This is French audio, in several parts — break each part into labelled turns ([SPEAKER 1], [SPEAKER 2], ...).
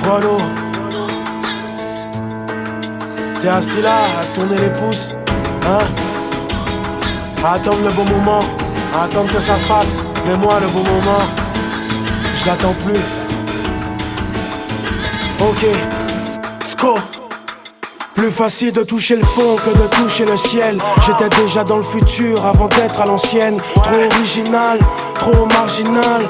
[SPEAKER 1] Frollo, t'es assis là à tourner les pouces, hein? À attendre le bon moment, à attendre que ça se passe. Mais moi le bon moment, je l'attends plus. Ok, Sco. Plus facile de toucher le fond que de toucher le ciel. J'étais déjà dans le futur avant d'être à l'ancienne. Trop original, trop marginal.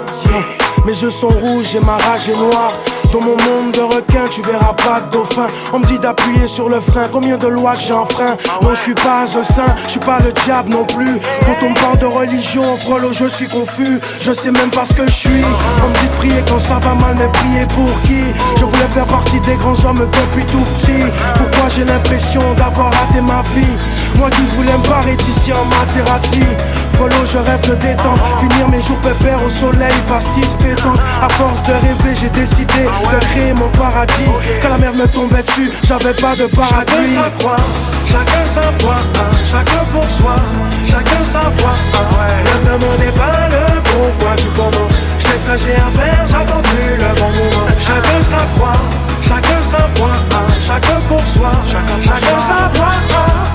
[SPEAKER 1] Mes yeux sont rouges et ma rage est noire. Dans mon monde de requins, tu verras pas de dauphin. On me dit d'appuyer sur le frein. Combien de lois que j'ai enfreint? Non, je suis pas un saint, je suis pas le diable non plus. Quand on me parle de religion, Frollo, je suis confus. Je sais même pas ce que je suis. On me dit de prier quand ça va mal, mais prier pour qui? Je voulais faire partie des grands hommes depuis tout petit. Pourquoi j'ai l'impression d'avoir raté ma vie? Moi qui voulais me barrer d'ici en Maserati. Frollo, je rêve de détente, finir mes jours pépères au soleil, pastis pétanque. À force de rêver, j'ai décidé de créer mon paradis. Quand la mer me tombait dessus, j'avais pas de paradis.
[SPEAKER 2] Chacun sa croix, chacun sa foi, chacun pour soi, chacun sa voix. Ne me demandez pas le pourquoi du comment. Je fais ce que j'ai à faire, j'attends plus le bon moment. Chacun sa croix, chacun sa foi, chacun pour soi, chacun sa voix.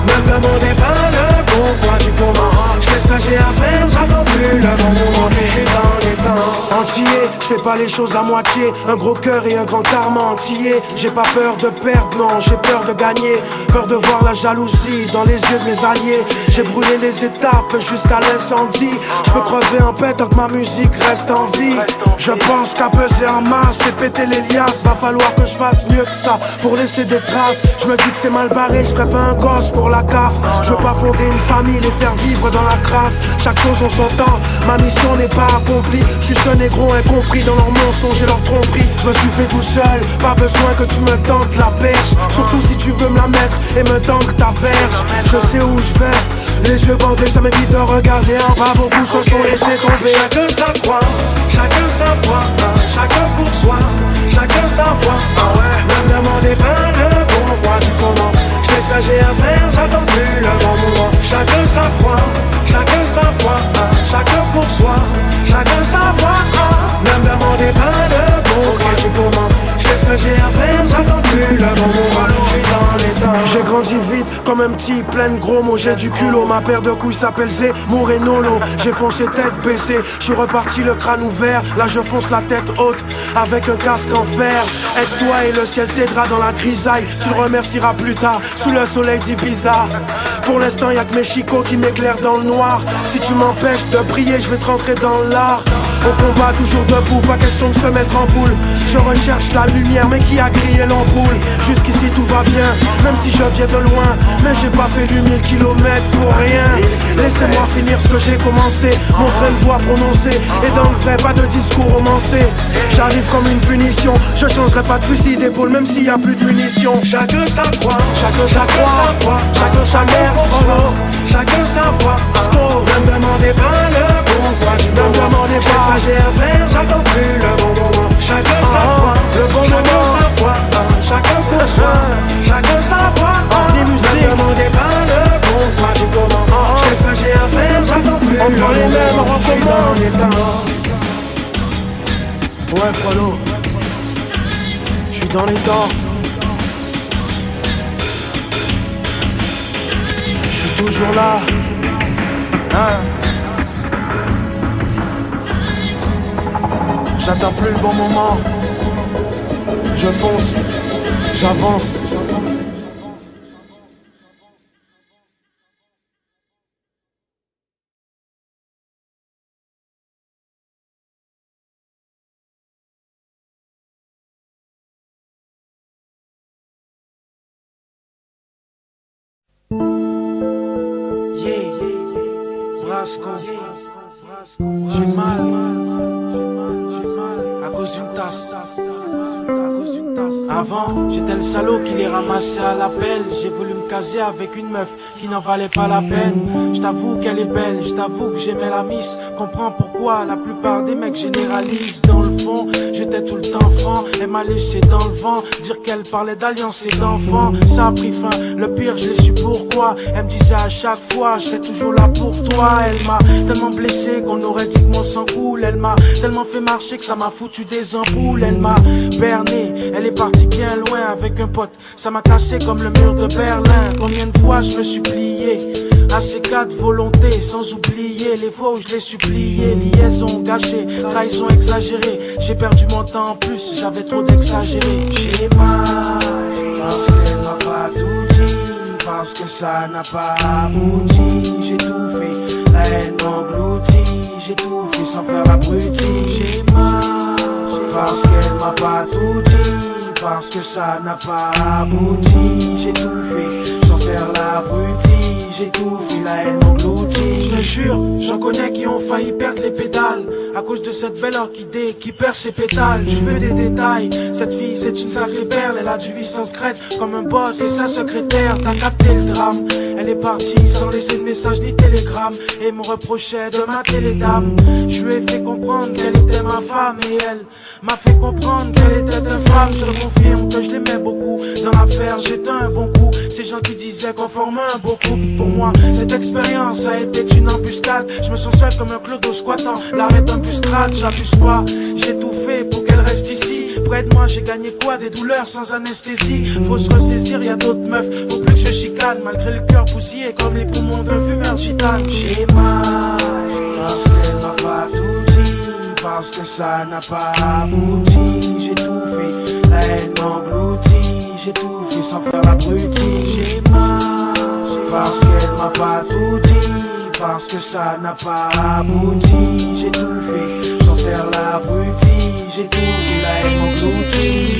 [SPEAKER 2] Ne me demandez pas le pourquoi du comment. Je fais ce que j'ai à faire, j'attends plus le bon moment. Je suis dans les temps.
[SPEAKER 1] Entier, je fais pas les choses à moitié. Un gros cœur et un grand karma entier. J'ai pas peur de perdre, non, j'ai peur de gagner. Peur de voir la jalousie dans les yeux de mes alliés. J'ai brûlé les étapes jusqu'à l'incendie. Je peux crever en paix tant que ma musique reste en vie. Je pense qu'à peser en masse et péter les liasses, va falloir que je fasse mieux que ça pour laisser des traces. Je me dis que c'est mal barré, je ferai pas un gosse pour la CAF. Je veux pas fonder une famille, les faire vivre dans la crasse. Chaque chose en son temps, ma mission n'est pas accomplie. Je suis ce négro incompris dans leurs mensonges et leurs tromperies. Je me suis fait tout seul, pas besoin que tu me tentes la perche. Surtout si tu veux me la mettre et me tendre ta verge. Je sais où je vais, les yeux bandés, ça m'évite de regarder en bas. Beaucoup se sont laissés tomber.
[SPEAKER 2] Chacun sa croix, chacun sa foi, chacun pour soi, chacun sa voix. Ne me demandez pas le pourquoi du comment. Je fais ce que j'ai à faire, j'attends plus le bon moment. Chacun sa croix, chacun sa foi, chacun pour soi, chacun sa voix. Ne me demandez pas le pourquoi du comment. Je fais ce que j'ai à faire, j'attends plus le bon moment. Je suis dans les temps.
[SPEAKER 1] J'ai grandi vite comme un petit plein de gros mots. J'ai du culot, ma paire de couilles s'appelle Zemmour et Nolo. J'ai foncé tête baissée, je suis reparti le crâne ouvert. Là je fonce la tête haute avec un casque en fer. Aide-toi et le ciel t'aidera dans la grisaille. Tu le remercieras plus tard sous le soleil d'Ibiza. Pour l'instant y'a que mes chicots qui m'éclairent dans le noir. Si tu m'empêches de briller, je vais te rentrer dans l'art. Au combat toujours debout, pas question de se mettre en boule. Je recherche la lumière mais qui a grillé l'ampoule. Jusqu'ici tout va bien, même si je viens de loin. Mais j'ai pas fait du 1000 km pour rien. Laissez-moi finir ce que j'ai commencé. Mon train de voix prononcée. Et dans le vrai, pas de discours romancé. J'arrive comme une punition. Je changerai pas de fusil d'épaule même s'il y a plus de munitions.
[SPEAKER 2] Chacun sa croix,
[SPEAKER 1] Chacun sa
[SPEAKER 2] chacun
[SPEAKER 1] croix,
[SPEAKER 2] sa foi,
[SPEAKER 1] chacun sa mère,
[SPEAKER 2] pour soi, chacun sa voix. Ne me demandez pas le pourquoi du
[SPEAKER 1] Ne me
[SPEAKER 2] comment.
[SPEAKER 1] demandez
[SPEAKER 2] Je fais ce
[SPEAKER 1] pas.
[SPEAKER 2] que j'ai à faire, j'attends plus le bon moment. Chacun sa foi,
[SPEAKER 1] le bon
[SPEAKER 2] chacun
[SPEAKER 1] moment.
[SPEAKER 2] sa foi, chacun pour soi, chacun sa voix.
[SPEAKER 1] Avenue
[SPEAKER 2] Ne
[SPEAKER 1] musique.
[SPEAKER 2] me demandez pas le pourquoi du comment. Je fais ce que j'ai à faire, j'attends plus
[SPEAKER 1] On
[SPEAKER 2] le
[SPEAKER 1] prend
[SPEAKER 2] bon
[SPEAKER 1] les mêmes,
[SPEAKER 2] moment.
[SPEAKER 1] on
[SPEAKER 2] Je suis dans
[SPEAKER 1] recommence.
[SPEAKER 2] les temps.
[SPEAKER 1] Ouais Frollo, je suis dans les temps. Je suis toujours là. Hein? J'attends plus le bon moment. Je fonce, j'avance.
[SPEAKER 3] Brasco, j'ai mal, à cause d'une tasse. Avant, j'étais le salaud qui les ramassait à l'appel. J'ai voulu me caser avec une meuf qui n'en valait pas la peine. Je t'avoue qu'elle est belle, je t'avoue que j'aimais la miss. Comprends pourquoi pourquoi la plupart des mecs généralisent. Dans le fond, j'étais tout le temps franc. Elle m'a laissé dans le vent. Dire qu'elle parlait d'alliance et d'enfants, ça a pris fin. Le pire, je l'ai su pourquoi. Elle me disait à chaque fois, je serai toujours là pour toi. Elle m'a tellement blessé qu'on aurait dit que mon sang coule. Elle m'a tellement fait marcher que ça m'a foutu des ampoules. Elle m'a berné, elle est partie bien loin avec un pote. Ça m'a cassé comme le mur de Berlin. Combien de fois je me suis plié à ces quatre volontés, sans oublier les fois où je l'ai supplié. Liaison gâchée, trahison exagérée. J'ai perdu mon temps en plus, j'avais trop d'exagéré. J'ai mal, parce qu'elle m'a pas tout dit, parce que ça n'a pas abouti. J'ai tout fait, la haine m'engloutit. J'ai tout fait sans faire abruti. J'ai mal, parce qu'elle m'a pas tout dit, parce que ça n'a pas abouti. J'ai tout fait sans faire l'abruti. J'ai tout fait, la haine m'engloutit. Je me jure, j'en connais qui ont failli perdre les pédales à cause de cette belle orchidée qui perd ses pétales. Je veux des détails, cette fille c'est une sacrée perle. Elle a du vie sans secrète comme un boss et sa secrétaire. T'as capté le drame, elle est partie sans laisser de message ni télégramme et me reprochait de ma télédame. Je lui ai fait comprendre qu'elle était ma femme et elle m'a fait comprendre qu'elle était infâme. Je te confirme que je l'aimais beaucoup, dans l'affaire j'étais un bon coup. Ces gens qui disaient qu'on formait un beau couple. Pour moi cette expérience a été une embuscade. Je me sens seul comme un clodo squattant l'arrêt d'embuscade. J'abuse pas, j'ai tout fait pour qu'elle reste ici près de moi. J'ai gagné quoi, des douleurs sans anesthésie. Faut se ressaisir, y'a d'autres meufs, faut plus que je chicane. Malgré le cœur bousillé comme les poumons d'un fumeur de gitane. J'ai mal, parce qu'elle m'a pas tout dit, parce que ça n'a pas abouti. J'ai tout fait, la haine m'engloutit. J'ai tout fait sans faire l'abruti. J'ai mal, parce qu'elle m'a pas tout dit, parce que ça n'a pas abouti. J'ai tout fait sans faire l'abruti. J'ai tout fait, la haine m'engloutit.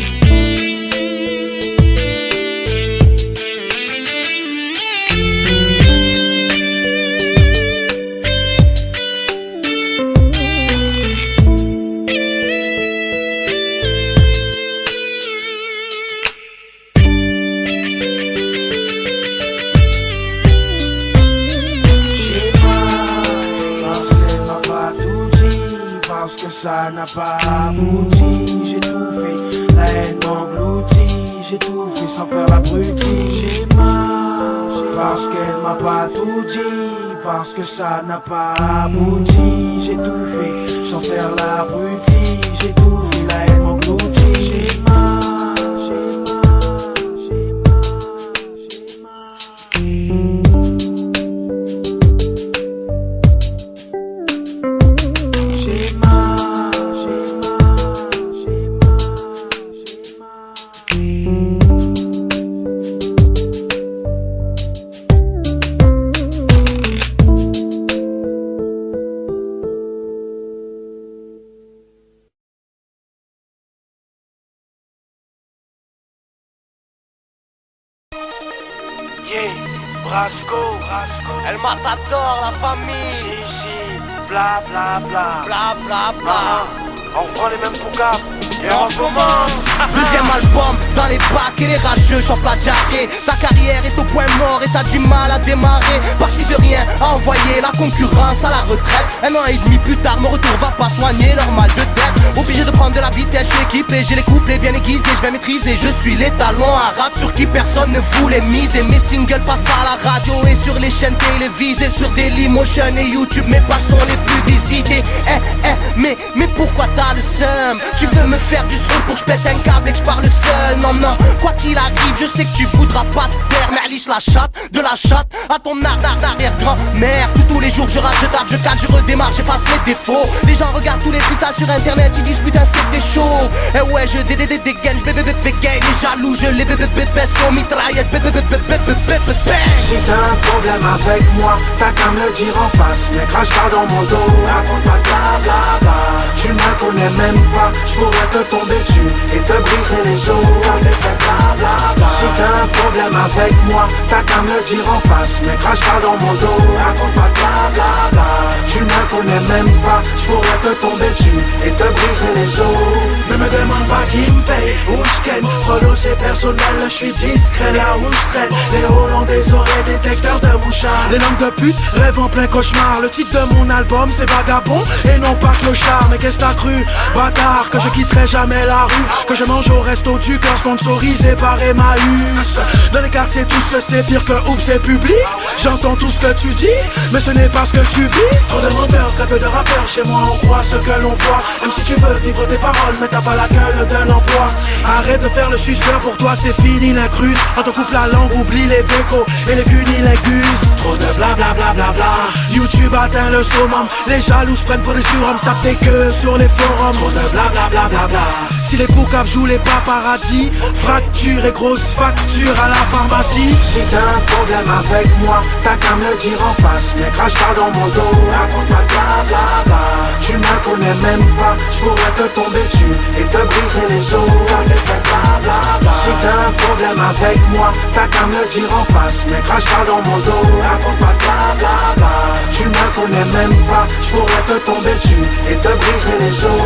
[SPEAKER 3] Ça n'a pas abouti, j'ai tout fait, la haine m'engloutit. J'ai tout fait sans faire l'abruti. J'ai mal, parce qu'elle m'a pas tout dit, parce que ça n'a pas abouti. J'ai tout fait sans faire l'abruti. J'ai tout fait, la haine m'engloutit. J'ai mal, j'ai mal, j'ai mal, j'ai mal.
[SPEAKER 2] Brasco, elle m'adore la famille. Si, bla bla bla, bla bla bla. On reprend les mêmes poucaves et on recommence.
[SPEAKER 4] Deuxième album dans les bacs et les rageux chopent la diarrhée. Ta carrière est au point mort et t'as du mal à démarrer. Parti de rien à envoyer la concurrence à la retraite. 1 an et demi plus tard, mon retour va pas soigner leur mal de tête. Obligé de prendre de la vitesse, je suis équipé, j'ai les couplets bien aiguisés. Je vais maîtriser, je suis l'étalon arabe sur qui personne ne voulait miser. Mes singles passent à la radio et sur les chaînes télévisées. Sur Dailymotion et YouTube, mes pages sont les plus visitées. Mais pourquoi t'as le seum? Tu veux me faire du scroll pour que je pète un câble et que je parle seul? Non, quoi qu'il arrive, je sais que tu voudras pas te taire. Mais liche la chatte, de la chatte à ton arrière-grand-mère. Tous les jours je rate, je tape, je calme, je redémarre, j'efface les défauts. Les gens regardent tous les freestyles sur internet, ils disent putain c'est des chaud. Eh ouais, je dégaine, je bégaye. Les jaloux, je les baisse comme mitraillette.
[SPEAKER 2] Si t'as un problème avec moi, t'as qu'à me le dire en face. Mais crache pas dans mon dos, raconte pas blablabla. Tu me connais même pas, j'pourrais te tomber dessus et te briser les os avec tes blablabla. Si t'as un problème avec moi, t'as qu'à me le dire en face. Mais crache pas dans mon dos, raconte pas blablabla. Tu me connais même pas, j'pourrais te tomber dessus et te briser les os. Ne me demande pas qui me paye ou je ken. Frollo c'est personnel, je suis discret là où je traîne. Les hauts ont des oreilles, détecteurs de mouchards. Les langues de pute rêvent en plein cauchemar. Le titre de mon album c'est Vagabond et non pas Clochard. Mais qu'est-ce t'as cru, bâtard, que je quitterai jamais la rue, que je mange au resto du cœur sponsorisé par Emmaüs. Dans les quartiers tous c'est pire que oups c'est public. J'entends tout ce que tu dis, mais ce n'est pas ce que tu vis. Trop de menteurs, très peu de rappeurs, chez moi on croit ce que l'on voit. Même si tu veux vivre tes paroles, mais t'as pas la gueule de l'emploi. Arrête de faire le suceur, pour toi c'est fini l'incruse. On te coupe la langue, oublie les décos et les cunilingus. Trop de blablabla, YouTube atteint le summum. Les jaloux se prennent pour des surhommes, tape tes queues sur les forums. Trop de blablabla. Si les poucaves jouent les paparazzis, fracture et grosse facture à la pharmacie. Si t'as un problème avec moi, t'as qu'à me le dire en face. Mais crache pas dans mon dos, raconte pas blablabla. Tu me connais même pas, j'pourrais te tomber dessus et te briser les os. Si t'as un problème avec moi, t'as qu'à me le dire en face. Mais crache pas dans mon dos, raconte pas blablabla. Tu me connais même pas, j'pourrais te tomber dessus et te briser les os.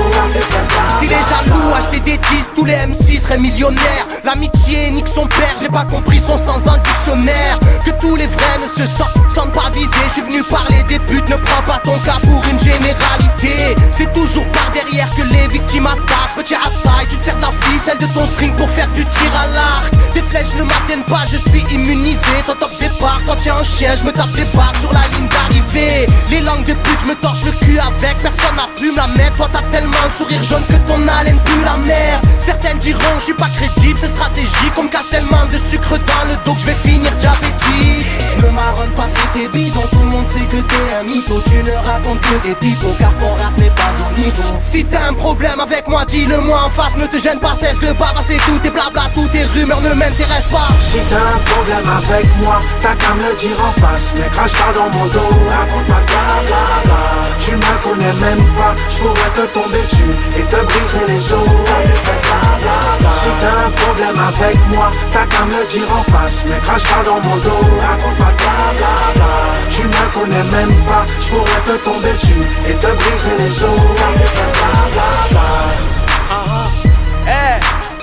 [SPEAKER 4] Si les jaloux achetaient des disques, tous les MC seraient millionnaires. L'amitié nique son père, j'ai pas compris son sens dans le dictionnaire. Que tous les vrais ne se sentent pas visés. Je suis venu parler des putes, ne prends pas ton cas pour une généralité. C'est toujours par derrière que les victimes attaquent. Petit à taille, tu te sers de la ficelle de ton string pour faire du tir à l'arc. Des flèches ne m'atteignent pas, je suis immunisé. Ton top départ, quand y'a un chien, je me tape des barres sur la ligne d'arrivée. Les langues de pute, je me torche le cul avec. Personne n'a pu me la mettre. Toi t'as tellement un sourire jaune que ton haleine pue la mer. Certaines diront je suis pas crédible, c'est stratégique. On me casse tellement de sucre dans le dos que je vais finir diabétique. Ne marronne pas si t'es bidon, tout le monde sait que t'es un mytho. Tu ne racontes que des pipos car ton rap n'est pas au niveau. Si t'as un problème avec moi, dis-le-moi en face. Ne te gêne pas, cesse de bavasser tout tes blabla, toutes tes rumeurs ne m'intéressent pas.
[SPEAKER 2] Si t'as un problème avec moi, t'as qu'à me le dire en face. Mais crache pas dans mon dos, raconte pas blablabla. Tu me connais même pas, j'pourrais te tomber dessus et te briser les os. Si t'as un problème avec moi, t'as qu'à me le dire en face. Mais crache pas dans mon dos, raconte pas blablabla. Tu me connais même pas, j'pourrais te tomber dessus et te briser les os.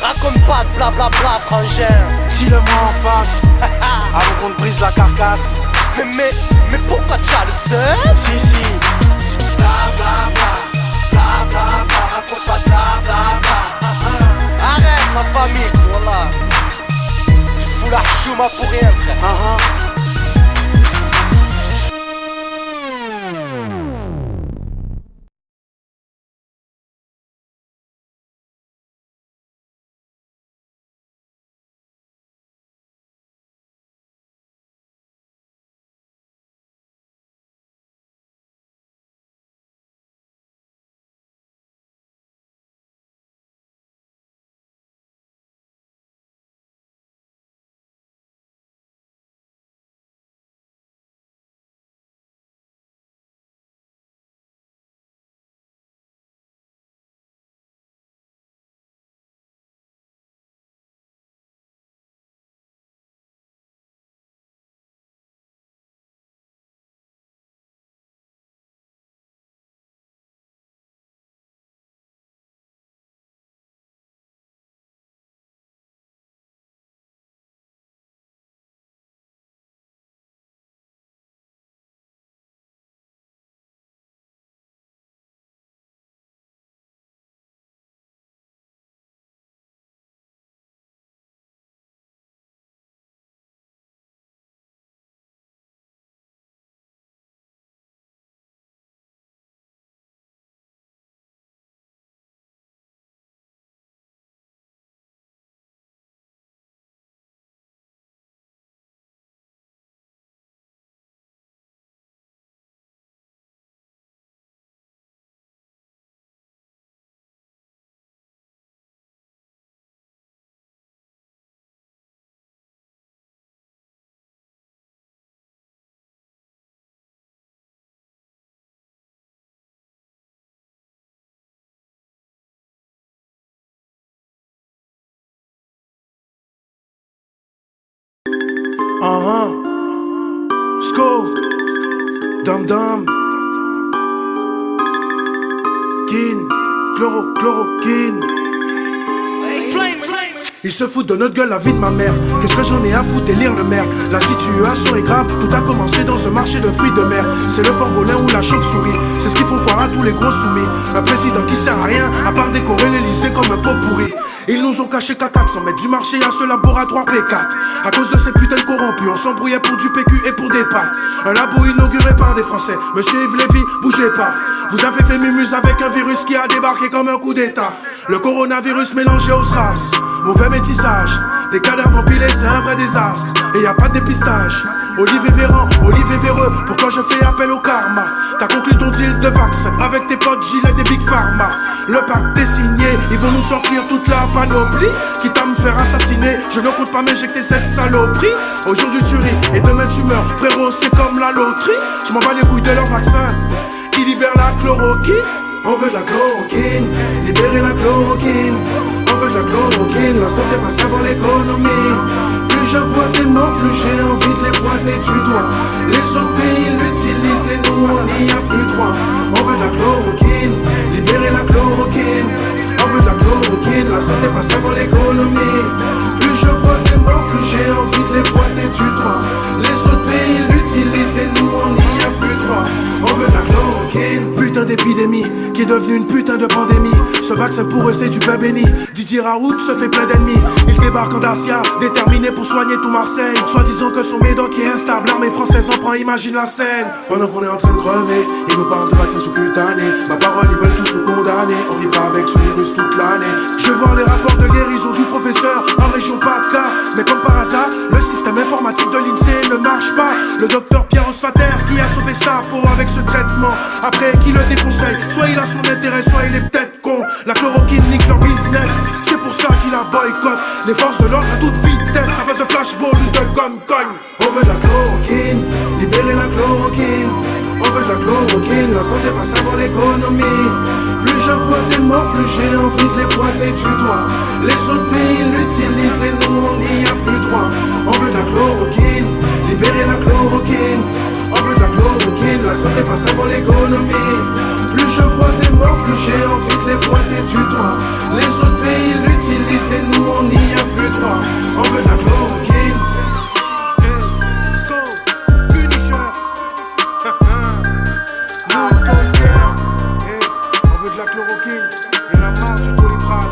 [SPEAKER 4] Raconte pas de blablabla, frangin.
[SPEAKER 2] Dis-le-moi en face, avant qu'on te brise la carcasse.
[SPEAKER 4] Mais pourquoi tu as le seul?
[SPEAKER 2] Si.
[SPEAKER 4] Blablabla, blablabla, raconte pas de blablabla. Arrête ma famille, voilà. Tu te fous la chouma pour rien, frère.
[SPEAKER 2] Sko, Dam Dam, Kin, Chloroquine. Ils se foutent de notre gueule, la vie de ma mère. Qu'est-ce que j'en ai à foutre d'élire le maire? La situation est grave, tout a commencé dans ce marché de fruits de mer. C'est le pangolin ou la chauve-souris, c'est ce qu'ils font croire à tous les gros soumis. Un président qui sert à rien, à part décorer l'Elysée comme un pot pourri. Ils nous ont caché qu'à 400 mètres du marché à ce laboratoire P4. À cause de ces putains de corrompus, on s'embrouillait pour du PQ et pour des pâtes. Un labo inauguré par des Français, Monsieur Yves Lévy, bougez pas. Vous avez fait mumuse avec un virus qui a débarqué comme un coup d'état. Le coronavirus mélangé aux SRAS, mauvais métissage, des cadavres empilés, c'est un vrai désastre. Et y a pas de dépistage. Olivier Véran, Olivier Véreux, pourquoi je fais appel au karma? T'as conclu ton deal de vaccin avec tes potes Gillette et Big Pharma. Le pacte est signé, ils vont nous sortir toute la panoplie. Quitte à me faire assassiner, je ne compte pas m'éjecter cette saloperie. Aujourd'hui tu ris et demain tu meurs, frérot c'est comme la loterie. Je m'en bats les couilles de leur vaccin qui libère la chloroquine. On veut de la chloroquine, libérer la chloroquine. On veut de la chloroquine, la santé passe avant l'économie. Plus je vois des morts, plus j'ai envie de les pointer du doigt. Les autres pays l'utilisent et nous on n'y a plus droit. On veut de la chloroquine, libérer la chloroquine. On veut de la chloroquine, la santé passe avant l'économie. Plus je vois des morts, plus j'ai envie de les pointer du doigt. Les autres pays l'utilisent et nous on n'y a plus droit. On veut de la chloroquine. Putain d'épidémie qui est devenue une putain de pandémie. Ce vaccin pour eux c'est du pain béni. Didier Raoult se fait plein d'ennemis. Il débarque en Dacia, déterminé pour soigner tout Marseille. Soit disant que son médoc est instable, l'armée française en prend, imagine la scène. Pendant qu'on est en train de crever, ils nous parlent de vaccins sous-cutanés. Ma parole, ils veulent tous nous condamner. On vivra avec ce virus toute l'année. Je vais voir les rapports de guérison du professeur en région PACA. Mais comme par hasard, le système informatique de l'INSEE ne marche pas. Le docteur Pierre Osfater qui a sauvé sa peau avec ce traitement. Après qui le déconseille, soit il a son intérêt, soit il est peut-être con. La chloroquine nique leur business, c'est pour ça qu'il la boycotte. Les forces de l'ordre à toute vitesse, à base de flashball ou de gun-cogne. On veut de la chloroquine, libérer la chloroquine. On veut de la chloroquine, la santé passe avant l'économie. Plus je vois des morts, plus j'ai envie de les pointer du doigt. Les autres pays l'utilisent et nous on n'y a plus droit. On veut de la chloroquine, libérer la chloroquine. On veut de la chloroquine, la santé passe avant l'économie. Plus je vois des morts, plus j'ai envie de les pointer du doigt. Les autres pays l'utilisent et nous on n'y a plus droit. On veut de la chloroquine. On veut de la chloroquine, y'en a marre du Doliprane.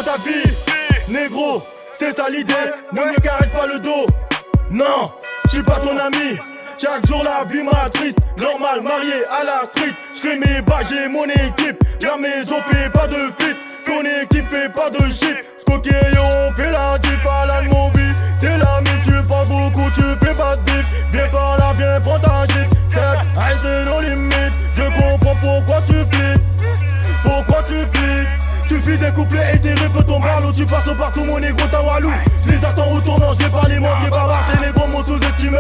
[SPEAKER 5] Ta vie, négro, c'est ça l'idée, ne me caresse pas le dos. Non, je suis pas ton ami. Chaque jour la vie m'attriste. Normal, marié à la street. Je fais mes bases, j'ai mon équipe. La maison fait pas de fit. Ton équipe fait pas de shit. Scoqué, on fait la diff à la movie. C'est l'ami, tu parles beaucoup, tu fais pas de bif. Viens par là, viens prendre ta gif. C'est nos limites. Je comprends pourquoi tu flippes. Pourquoi tu flippes. Suffit des couplets et des riffs tombent par l'eau. Tu passes partout mon négro Tawalou. Je les attends au tournant, je vais pas les manquer. Bavard, ces négros m'ont sous-estimé.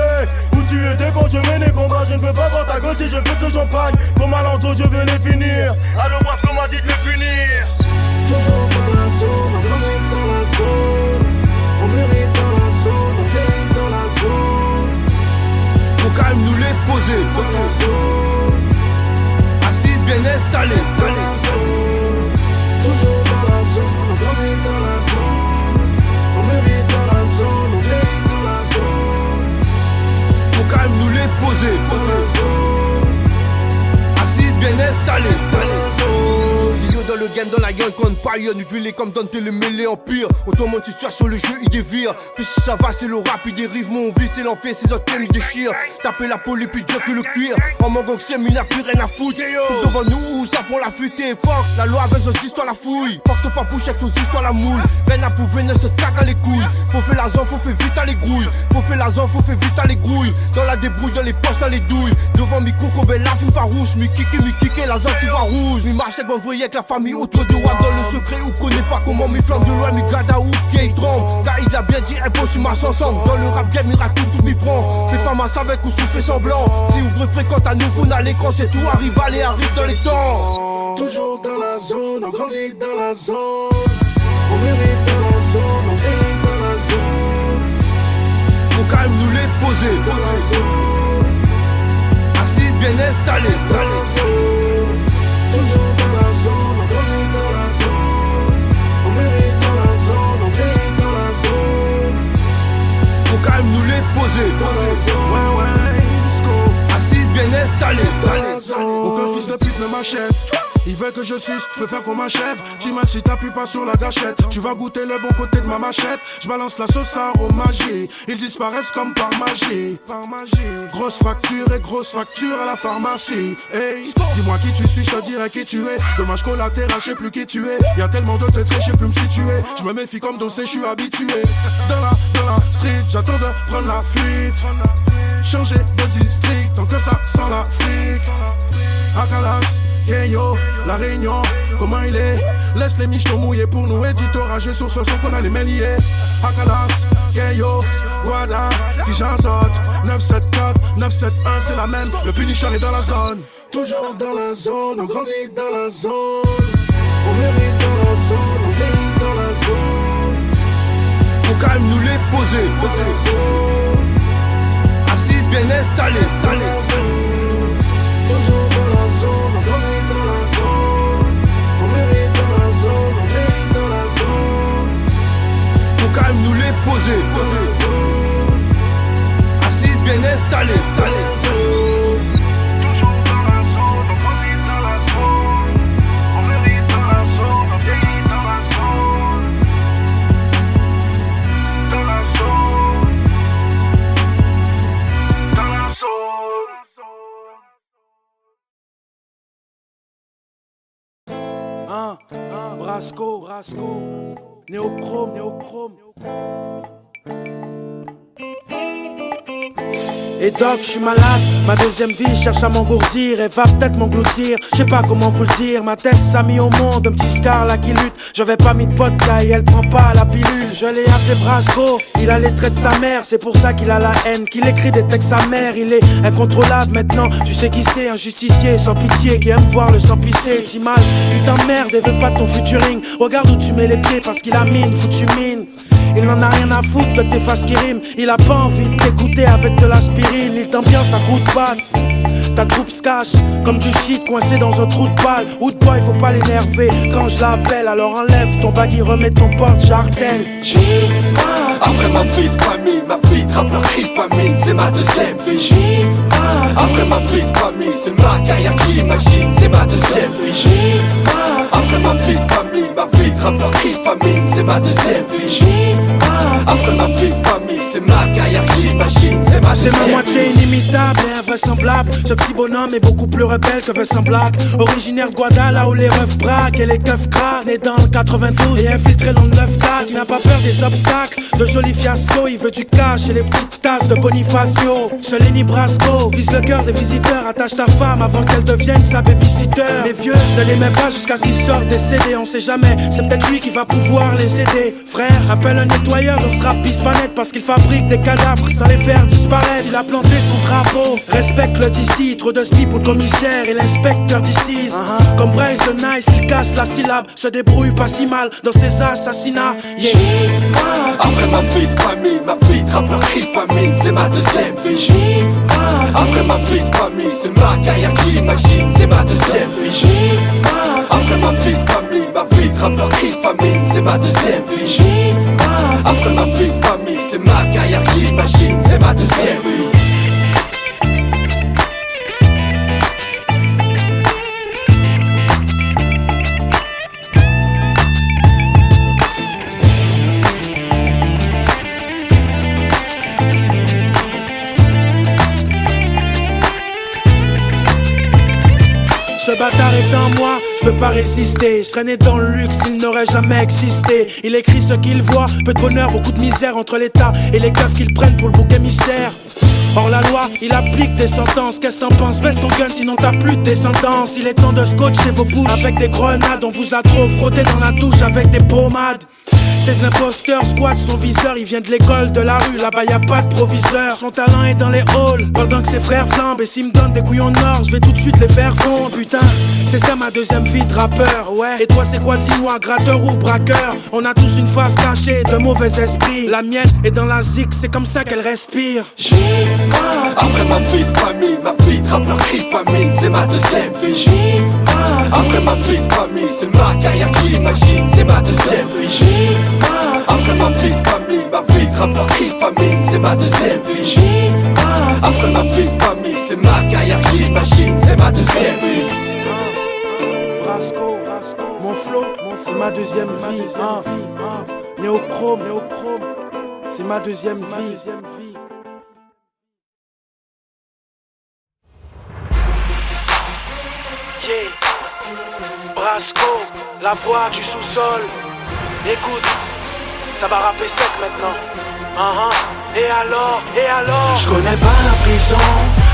[SPEAKER 5] Où tu étais quand je menais combat. Je ne peux pas voir ta gauche et je peux te champagne. Comme à l'enzo, je veux les finir. Allô, moi, qu'on m'a dit de les punir.
[SPEAKER 2] Toujours dans la zone, on mérite dans la zone. On mérite dans la zone, on mérite dans la zone.
[SPEAKER 4] Faut quand même nous les poser.
[SPEAKER 2] Dans la zone,
[SPEAKER 4] Assise bien installée.
[SPEAKER 2] dans la zone. Toujours dans la zone, on mérite dans la zone. On mérite dans la zone, on mérite dans la zone.
[SPEAKER 4] Faut quand même nous les poser.
[SPEAKER 2] Dans la zone,
[SPEAKER 4] Assise bien installée.
[SPEAKER 2] dans la zone.
[SPEAKER 4] Milieu dans le game, dans la gang, qu'on paille. Nous duelés comme dans le mêlé en pire. Autrement, situation, le jeu il dévire. Plus ça va, c'est le rap, il dérive. Mon vie, c'est l'enfer, ses autres thèmes, il déchire. Taper la poli, plus dur que le cuir. En mango que c'est, mais il n'a plus rien à foutre. Tout devant nous, ça pour la fuiter. Fox, la loi avec nos histoires, la fouille. Porte pas bouche avec nos histoires, la moule. Peine à prouver, ne se stack à les couilles. Faut faire la zone, faut faire vite à les grouilles. Faut faire la zone, faut faire vite à les grouilles. Dans la débrouille, dans les poches, dans les douilles. Devant mi coco, belle la fume farouche. Mi kiki, la zone, tu vas rouge. Mi marche avec mon voyage avec la famille.
[SPEAKER 5] autour de Wam dans le secret. Ou connaît pas comment mes flammes de loin, mes gars d'Aoud qui tremble. Car il a bien dit, impose sur ma chanson. Dans le rap game, miracle, tout m'y prend. Fais pas masse avec ou souffle semblant. Si ouvre fréquente à nouveau, on a l'écran, c'est tout. Arrive dans les temps.
[SPEAKER 2] Toujours dans la zone, on grandit dans la zone. On mérite dans la zone, on mérite dans la zone.
[SPEAKER 5] Faut quand même nous les poser.
[SPEAKER 2] Dans la zone,
[SPEAKER 5] Assise bien installée.
[SPEAKER 2] dans la zone. Toujours dans la zone, on grandit dans la zone. On mérite dans la zone, on mérite dans la zone.
[SPEAKER 5] Faut quand même nous les poser.
[SPEAKER 2] Dans la zone, ouais, ouais, Sco.
[SPEAKER 5] Assise bien installée.
[SPEAKER 2] Dans la zone.
[SPEAKER 3] Aucun fils de pute ne m'achète. Il veut que je suce, je préfère qu'on m'achève. Tu m'as si t'appuies pas sur la gâchette. Tu vas goûter le bon côté de ma machette. Je balance la sauce aromagie. Ils disparaissent comme par magie. Grosse fracture et grosse facture à la pharmacie. Hey, dis-moi qui tu suis, je te dirai qui tu es. Dommage collatéral, je sais plus qui tu es. Y'a tellement de te traits, je sais plus me situer. Je me méfie comme dossé, je suis habitué. Dans la street, j'attends de prendre la fuite. Changer de district, tant que ça sent la flic. Akalas, Kenyo, La Réunion, comment il est? Laisse les michetots mouillés pour nous éditorager sur ce son qu'on a les mains liées. Akalas, Kenyo, Wada, qui j'enzote 974, 971 c'est la même, le finisher est dans la zone.
[SPEAKER 2] Toujours dans la zone, on grandit dans la zone. On mérite dans la zone, on mérite dans la zone.
[SPEAKER 5] Faut quand même nous les poser.
[SPEAKER 2] Dans la zone,
[SPEAKER 5] Assise bien installée.
[SPEAKER 2] dans la zone. Toujours dans la zone, on grandit dans la zone. On mérite dans la zone, on mérite dans la zone.
[SPEAKER 5] Faut quand même nous les poser.
[SPEAKER 2] Dans la zone,
[SPEAKER 5] Assise bien installée.
[SPEAKER 2] dans la zone.
[SPEAKER 3] Toujours dans la zone, on grandit dans la zone. On mérite dans la zone, on vieillit dans la zone. Dans la zone. Dans la zone. Brasco, Néochrome. Et Doc, je suis malade, ma deuxième vie cherche à m'engourdir et va peut-être m'engloutir. Je sais pas comment vous le dire, ma thèse s'est mis au monde, un petit scar là qui lutte. J'avais pas mis de pote là et elle prend pas la pilule. Je l'ai appelé Brasco, il a les traits de sa mère, c'est pour ça qu'il a la haine, qu'il écrit des textes sa mère. Il est incontrôlable maintenant, tu sais qui c'est, un justicier sans pitié qui aime voir le sang pisser. Si mal, il t'emmerde et veut pas ton futuring. Regarde où tu mets les pieds parce qu'il a mine, foutu mine. Il n'en a rien à foutre de tes faces qui riment. Il a pas envie de t'écouter avec de l'aspirine. Il t'ambiance à coups de balle. Ta troupe se cache comme du shit coincé dans un trou de balle. Hood boy, faut pas l'énerver quand je l'appelle. Alors enlève ton baggy, remets ton porte-jartel.
[SPEAKER 6] Après ma vie de famille, ma vie de rappeur cri famine, c'est ma deuxième vie. Après ma vie de famille, c'est ma carrière que j'imagine, c'est ma deuxième vie. Après ma vie de famille, ma vie de rappeur cri famine, c'est ma deuxième vie. Après ma vie de famille, c'est ma carrière que j'imagine, c'est ma deuxième vie.
[SPEAKER 3] C'est ma moitié inimitable et invraisemblable. Ce petit bonhomme est beaucoup plus rebelle que Vincent Black. Originaire de Guada, là où les refs braquent et les keufs craquent. Né dans le 92 et infiltré dans le 9-4. Il n'a pas peur des obstacles, de jolis fiascos. Il veut du cash et les petites tasses de Bonifacio. Ce Lenny Brasco vise le cœur des visiteurs. Attache ta femme avant qu'elle devienne sa babysitter. Les vieux ne l'aimaient pas jusqu'à ce qu'ils sortent des CD. On sait jamais, c'est peut-être lui qui va pouvoir les aider. Frère, appelle un nettoyeur dans ce rap pisse pas net, parce qu'il fabrique des cadavres sans les faire disparaître. Il a planté son drapeau, respecte le DC. Trop de spi pour le commissaire et l'inspecteur d'ici. Comme Bryce the Nice, il casse la syllabe, se débrouille pas si mal dans ses assassinats. Yeah.
[SPEAKER 6] Après ma vie de famille, ma vie de rappeur cri famine, c'est ma deuxième vie. Après ma vie de famille, c'est ma carrière que j'imagine, c'est ma deuxième vie. Après ma vie de famille, ma vie de rappeur cri famine, c'est ma deuxième vie. Après ma vie de famille, c'est ma carrière que j'imagine, c'est ma deuxième vie.
[SPEAKER 3] Ce bâtard est en moi, je peux pas résister. Je traînais dans le luxe, il n'aurait jamais existé. Il écrit ce qu'il voit, peu de bonheur, beaucoup de misère entre l'État et les keufs qu'ils prennent pour le bouc émissaire. Hors la loi, il applique des sentences. Qu'est-ce que t'en penses? Baisse ton gun sinon t'as plus de descendance. Il est temps de scotcher vos bouches avec des grenades. On vous a trop frotté dans la douche avec des pommades. Ces imposteurs squattent son viseur, il vient de l'école, de la rue, là-bas y a pas de proviseur. Son talent est dans les halls, pendant que ses frères flambent. Et s'il me donne des couillons noirs, je vais tout de suite les faire fondre. Putain, c'est ça ma deuxième vie de rappeur, ouais. Et toi c'est quoi, dis-moi, gratteur ou braqueur? On a tous une face cachée de mauvais esprits. La mienne est dans la zik, c'est comme ça qu'elle respire.
[SPEAKER 6] Après ma vie de famille, ma vie de rappeur crie famine, c'est ma deuxième vie. Après ma vie de famille, c'est ma carrière que j'imagine, c'est ma deuxième vie. Après ma vie de famille, ma vie de rappeur crie famine, c'est ma deuxième vie. Après ma vie de famille, c'est ma carrière que j'imagine, c'est ma deuxième vie.
[SPEAKER 3] Brasco, mon flow, c'est ma deuxième vie. Néochrome, c'est ma deuxième vie. Yeah. Brasco, la voix du sous-sol. Écoute, ça va rapper sec maintenant. Et alors?
[SPEAKER 2] Je connais pas la prison,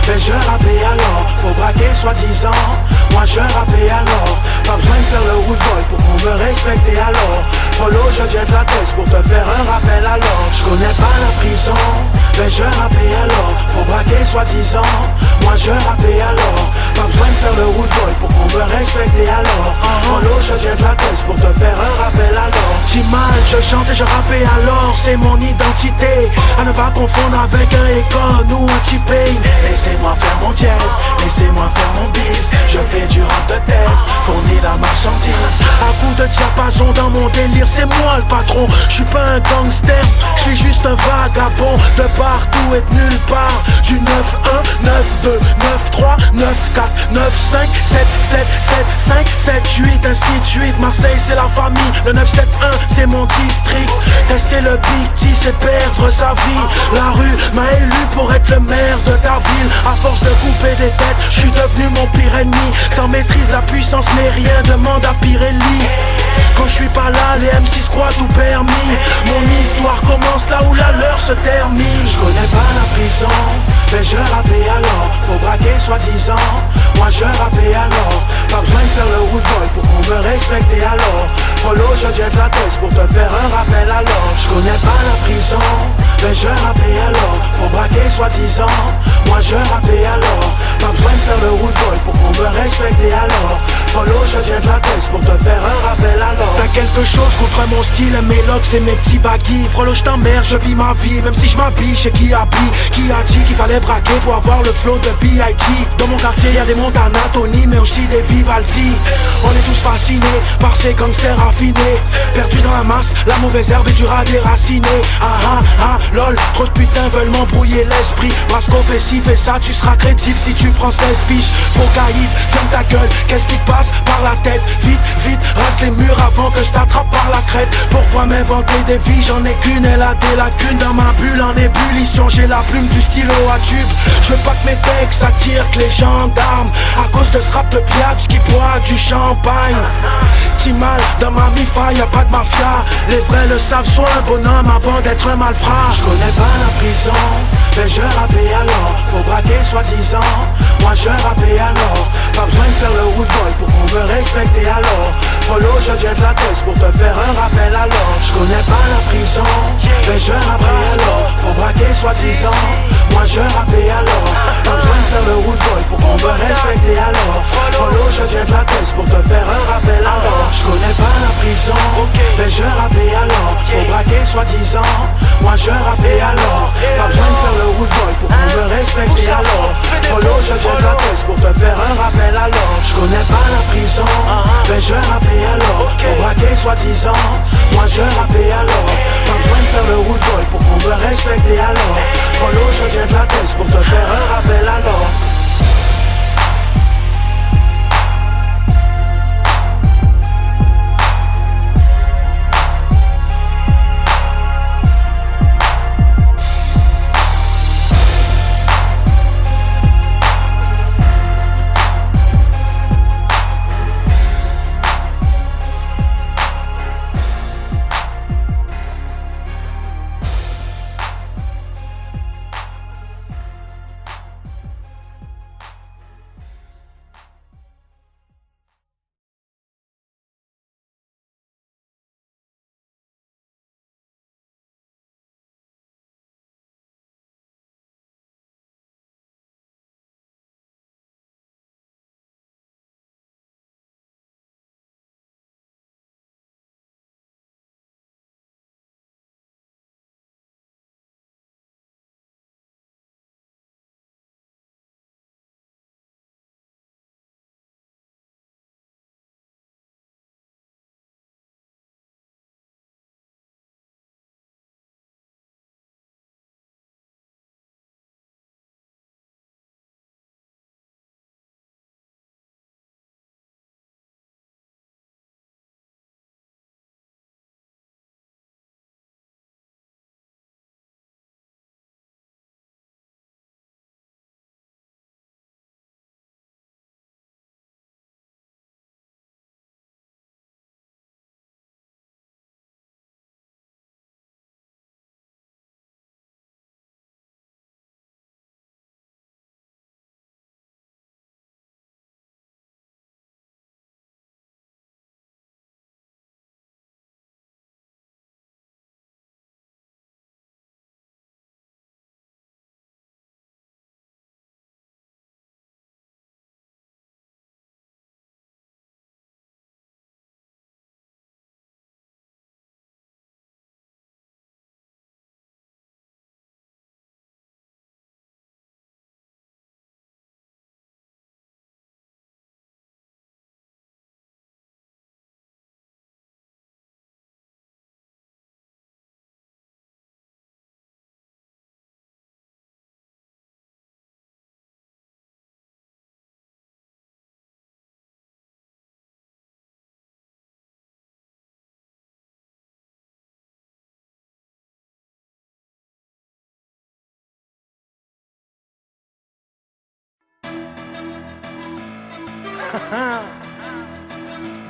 [SPEAKER 2] mais je rappais alors. Faut braquer soi-disant, moi je rappais alors. Pas besoin de faire le root boy pour qu'on me respecte alors. Follow, je viens de la tête pour te faire un rappel alors. Je connais pas la prison, mais je rappais alors. Faut braquer soi-disant, moi je rappais alors. Pas besoin de faire le root boy pour qu'on me respecte alors. Follow, je viens de la tête pour te faire un rappel alors.
[SPEAKER 3] J'ai mal, je chante et je rappais alors. C'est mon identité, à ne pas confondre avec un Econ ou un T-Pain.
[SPEAKER 2] Laissez-moi faire mon jazz, laissez-moi faire mon bis. Je fais du rap de thèse, fournis la marchandise.
[SPEAKER 3] À coup de diapason dans mon délire, c'est moi le patron. Je suis pas un gangster, je suis juste un vagabond. De partout et de nulle part. Du 9-1, 9-2, 9-3, 9-4, 9-5, 7-7, 7-5, 7-8, ainsi de suite. Marseille c'est la famille, le 9-7-1 c'est mon district. Tester le BT c'est perdre sa vie. La rue m'a élu pour être le maire de ta ville. À force de couper des têtes, je suis devenu mon pire ennemi. Sans maîtrise la puissance n'est rien, demande à Pirelli. Quand je suis pas là, les M6 croient tout permis. Mon histoire commence là où la leur se termine.
[SPEAKER 2] Je connais pas la prison, mais je rappais alors. Faut braquer soi-disant, moi je rappais alors. Pas besoin de faire le root boy pour qu'on me respecte alors. Follow, je viens de la tête pour te faire un rappel alors. Je connais pas la prison, mais je rappais alors. Faut braquer soi-disant, moi je rappais alors. Pas besoin de faire le root boy pour qu'on me respecte alors. Follow, je viens de la tête pour te faire un rappel alors.
[SPEAKER 3] T'as quelque chose contre mon style, mes locks et mes petits baggy. Frollo, je t'emmerde, je vis ma vie. Même si je m'habille chez qui habille. Qui a dit qu'il fallait braquer pour avoir le flow de B.I.G. Dans mon quartier y'a des Montana, Tony, mais aussi des Vivaldi. On est tous fascinés par ces gangsters affinés. Perdus dans la masse, la mauvaise herbe est dure à déraciner. Lol, trop de putains veulent m'embrouiller l'esprit. Brasco fait ci, fait ça, tu seras crédible si tu prends 16 piges. Faux caïd, ferme ta gueule, qu'est-ce qui te passe par la tête? Vite, vite, rase les murs avant que je t'attrape par la crête. Pourquoi m'inventer des vies? J'en ai qu'une, elle a des lacunes. Dans ma bulle en ébullition, j'ai la plume du stylo à tube. Je veux pas que mes textes attirent que les gendarmes. À cause de ce rap de piatch qui boit du champagne. Mal dans ma mi-fa, y'a pas de mafia. Les vrais le savent, sois un bonhomme avant d'être un malfrat.
[SPEAKER 2] Je connais pas la prison, mais je rappais alors. Faut braquer soi-disant, moi je rappais alors. Pas besoin de faire le root boy pour qu'on me respecte alors. Follow, je viens de la tête pour te faire un rappel alors. Je connais pas la prison, mais je rappais alors. Faut braquer soi-disant, moi je rappais alors. Pas besoin de faire le root boy pour qu'on me respecte alors. Follow, je viens de la tête pour te faire un rappel alors. Je connais pas la prison, mais je rappais alors. Faut braquer soi-disant, moi je rappais alors. Pas besoin de faire le root boy pour qu'on me respecte alors. Follow, je viens de la tête pour te faire un rappel alors. Je connais pas la prison, mais je rappais alors. Faut braquer soi-disant, moi je rappais alors. Pas besoin de faire le root boy pour qu'on me respecte alors. Follow, je viens de la tête pour te faire un rappel alors.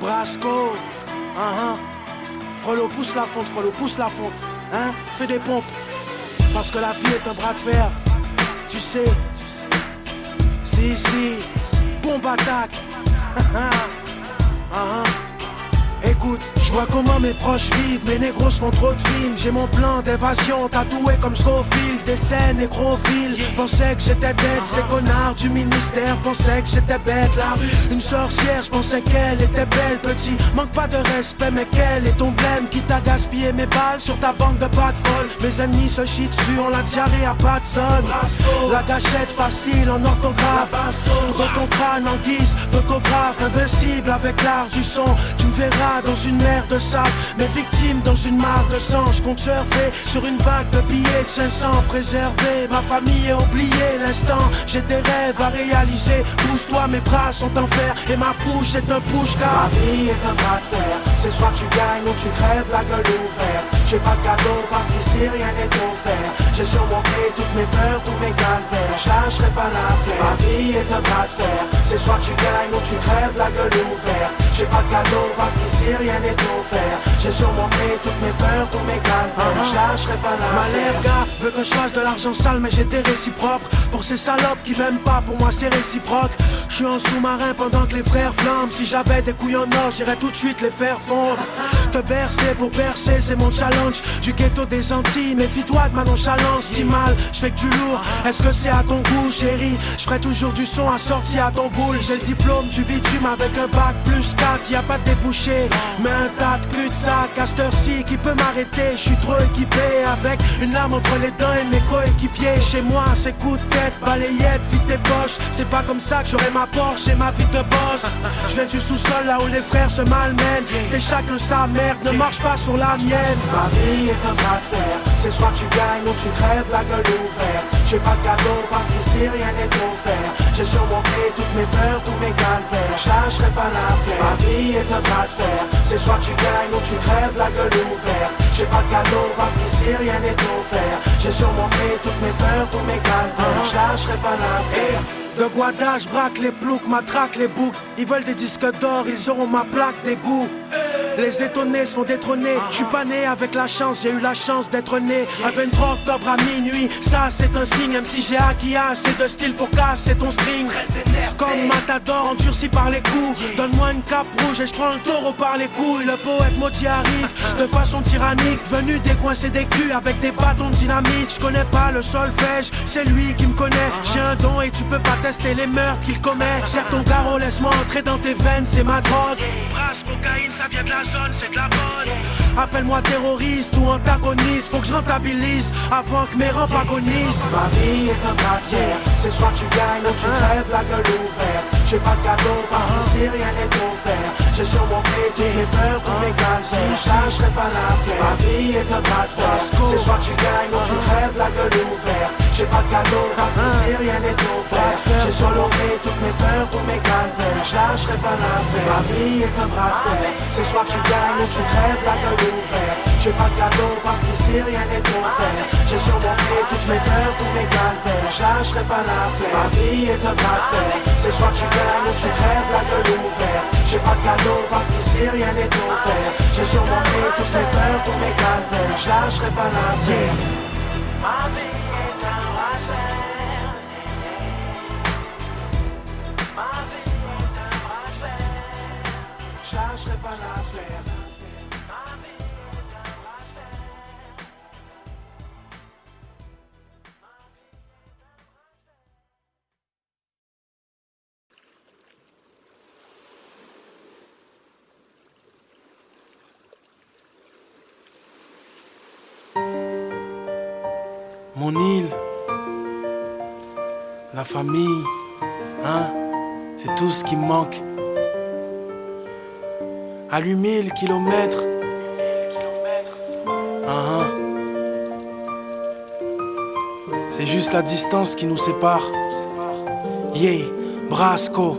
[SPEAKER 1] Brasco, Frollo pousse la fonte, Frollo pousse la fonte, hein, fais des pompes, parce que la vie est un bras de fer, tu sais, si, bombe attaque, Écoute, je vois comment mes proches vivent, mes négros font trop de films. J'ai mon plan d'évasion tatoué comme Scofield. Des scènes nécrophiles, pensaient que j'étais dead. Ces connards du ministère pensaient que j'étais bête. La rue, une sorcière, je pensais qu'elle était belle. Petit, manque pas de respect, mais quel est ton blême qui t'a gaspillé mes balles sur ta banque de pâtes folles. Mes ennemis se chient dessus, on la diarrhée à pas de sol. La gâchette facile en orthographe, dans ton crâne en guise d'autographe. Invincible avec l'art du son, tu me verras dans une mer de sable, mes victimes dans une mare de sang. Je compte surfer sur une vague de billets de 500. Préserver ma famille et oublier l'instant. J'ai des rêves à réaliser. Pousse-toi, mes bras sont en fer et ma bouche est un push-car. Ma vie est un bras de fer. C'est soit tu gagnes ou tu crèves la gueule ouverte. J'ai pas de cadeau parce qu'ici rien n'est offert. J'ai surmonté toutes mes peurs, tous mes calvaires. Je lâcherai pas l'affaire. Ma vie est un bras de fer. C'est soit tu gagnes ou tu crèves la gueule ouverte. J'ai pas de cadeau parce qu'ici rien n'est offert. J'ai surmonté toutes mes peurs, tous mes calvaires. Je lâcherai pas l'affaire. Ma lèvre gars veut que je fasse de l'argent sale, mais j'ai des récits propres. Pour ces salopes qui m'aiment pas, pour moi c'est réciproque. Je suis en sous-marin pendant que les frères flambent. Si j'avais des couilles en or, j'irais tout de suite les faire fondre. Te bercer pour percer, c'est mon challenge. Du ghetto des Antilles, méfie-toi de ma nonchalance. Dis mal, je fais que du lourd. Est-ce que c'est à ton goût, chérie? Je ferai toujours du son assorti à ton boule. J'ai le diplôme du bitume avec un bac plus 4. Y a pas de débouché, mais un tas de cul-de-sac. À cette heure-ci, qui peut m'arrêter? Je suis trop équipé avec une lame entre les dents et mes coéquipiers. Chez moi, c'est coup de tête, balayette, vite tes poches. C'est pas comme ça que j'aurai ma Porsche et ma vie de boss. Je viens du sous-sol là où les frères se malmènent. C'est chacun sa merde, ne marche pas sur la mienne. Ma vie est un bras de fer. C'est soit tu gagnes ou tu crèves la gueule ouverte. J'ai pas de cadeau parce qu'ici rien n'est offert. J'ai surmonté toutes mes peurs, tous mes calvaires. Je lâcherai pas l'affaire. Ma vie est un bras de fer. C'est soit tu gagnes ou tu crèves la gueule ouverte. J'ai pas de cadeau parce qu'ici rien n'est offert. J'ai surmonté toutes mes peurs, tous mes calvaires. Je lâcherai pas l'affaire. De Guada, je braque les ploucs, matraque les boucs. Ils veulent des disques d'or, ils auront ma plaque d'égout. Les étonnés se font détrôner. Je suis pas né avec la chance, j'ai eu la chance d'être né. À 23 octobre à minuit, ça c'est un signe. Même si j'ai acquis assez de style pour casser ton string. Comme Matador endurci par les coups. Donne-moi une cape rouge et je prends le taureau par les couilles. Le poète maudit arrive de façon tyrannique, venu décoincer des culs avec des bâtons de dynamite. Je connais pas le solfège, c'est lui qui me connaît. J'ai un don et tu peux pas tester les meurtres qu'il commet. Serre ton carreau, laisse-moi entrer dans tes veines, c'est ma drogue. Brasse, cocaïne, ça vient de la zone, c'est de la bonne. Appelle-moi terroriste ou antagoniste, faut que je rentabilise avant que mes rampes agonisent. Ma vie est un bras de fer, c'est soit tu gagnes ou tu crèves la gueule ouverte. J'ai pas de cadeau parce qu'ici rien n'est offert. J'ai surmonté toutes mes peurs, tous mes calvaires. Je lâcherai pas l'affaire. Ma vie est un bras de fer, c'est soit tu gagnes ou tu crèves la gueule ouverte. J'ai pas de cadeau parce qu'ici rien n'est offert. J'ai surmonté toutes mes peurs, tous mes calvaires. Je lâcherai pas l'affaire. Ma vie est un bras de fer, c'est soit tu gagnes ou tu crèves la gueule ouverte. J'ai pas de cadeau parce qu'ici rien n'est offert. J'ai surmonté toutes mes peurs, tous mes calvaires. Je lâcherai pas l'affaire. Ma vie est un bras de fer, c'est soit tu gagnes ou tu crèves la gueule ouverte. J'ai pas de cadeau parce qu'ici rien n'est offert. J'ai surmonté toutes mes peurs, tous mes calvaires. Je lâcherai pas l'affaire. Ma vie est un bras de fer. Ma vie est un bras de fer. Je lâcherai pas l'affaire. Mon île, la famille, hein, c'est tout ce qui me manque. À 8000 kilomètres, c'est juste la distance qui nous sépare. Yeah, Brasco,